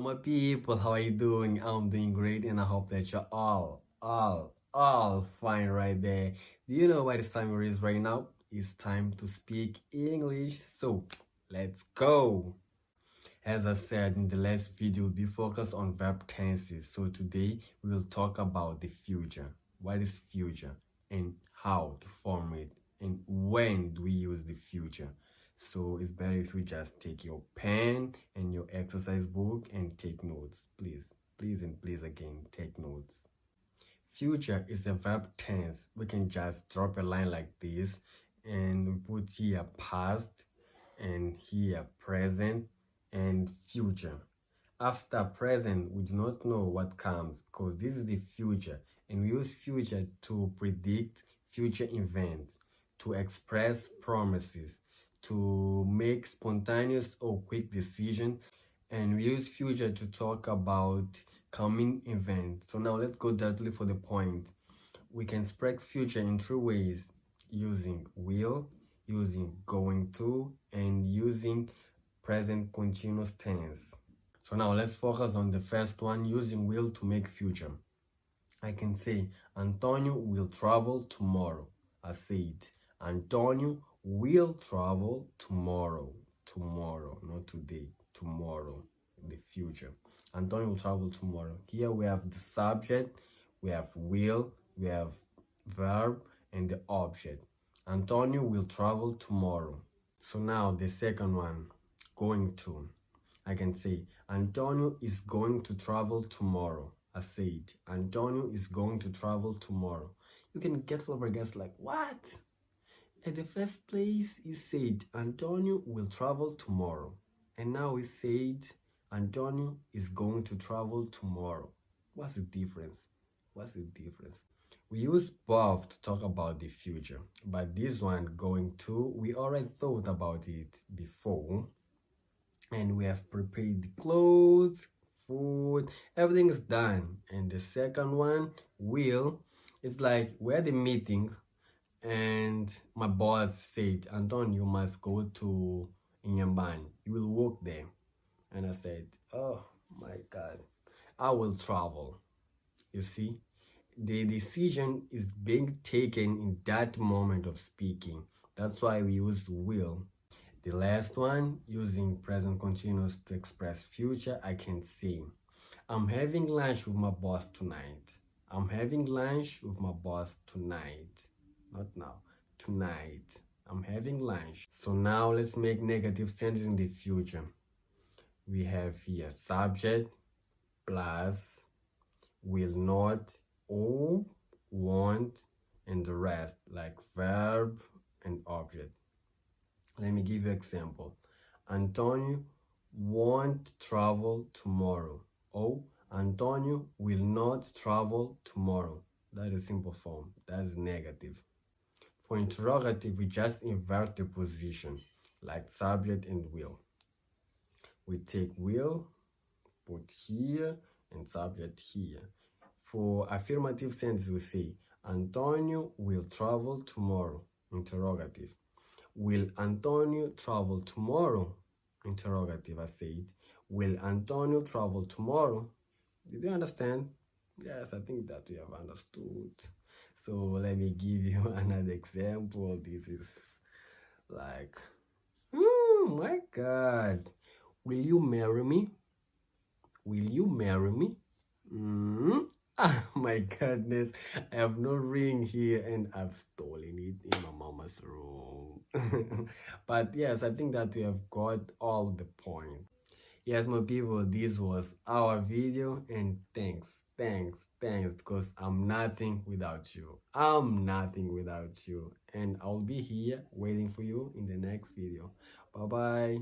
my people, how are you doing? I'm doing great and I hope that you're all fine right there. Do you know what time it is right now? It's time to speak English, so let's go. As I said in the last video, we focused on verb tenses. So today we will talk about the future. What is future and how to form it and when do we use the future? So it's better if you just take your pen and your exercise book and take notes. Please and please again, take notes. Future is a verb tense. We can just drop a line like this and we put here past and here present and future. After present, we do not know what comes because this is the future and we use future to predict future events, to express promises, to make spontaneous or quick decisions, and we use future to talk about coming events. So now let's go directly for the point. We can express future in three ways: using will, using going to, and using present continuous tense. So now let's focus on the first one, using will to make future. I can say Antonio will travel tomorrow. I said Antonio will travel tomorrow. Tomorrow, not today. Tomorrow, the future. Antonio will travel tomorrow. Here we have the subject, we have will, we have verb, and the object. Antonio will travel tomorrow. So now the second one, going to. I can say Antonio is going to travel tomorrow. I said Antonio is going to travel tomorrow. You can get flabbergasted like, what? At the first place, he said Antonio will travel tomorrow. And now he said Antonio is going to travel tomorrow. What's the difference? What's the difference? We use both to talk about the future. But this one, going to, we already thought about it before. And we have prepared the clothes, food, everything is done. And the second one, will, it's like we're at the meeting and my boss said, Anton, you must go to Inyambani. You will work there. And I said, oh my God, I will travel. You see, the decision is being taken in that moment of speaking. That's why we use will. The last one, using present continuous to express future, I can say, I'm having lunch with my boss tonight. I'm having lunch with my boss tonight. Not now, tonight. I'm having lunch. So now let's make negative sentences in the future. We have here subject plus will not or won't and the rest like verb and object. Let me give you an example. Antonio won't travel tomorrow. Or Antonio will not travel tomorrow. That is simple form. That is negative. For interrogative, we just invert the position, like subject and will. We take will, put here, and subject here. For affirmative sentence, we say, Antonio will travel tomorrow, interrogative. Will Antonio travel tomorrow? Interrogative, I said. Will Antonio travel tomorrow? Did you understand? Yes, I think that we have understood. So let me give you another example. This is like, oh my God. Will you marry me? Will you marry me? Ah, my goodness. I have no ring here and I've stolen it in my mama's room. But yes, I think that we have got all the points. Yes, my people, this was our video and thanks because I'm nothing without you. I'm nothing without you. And I'll be here waiting for you in the next video. Bye-bye.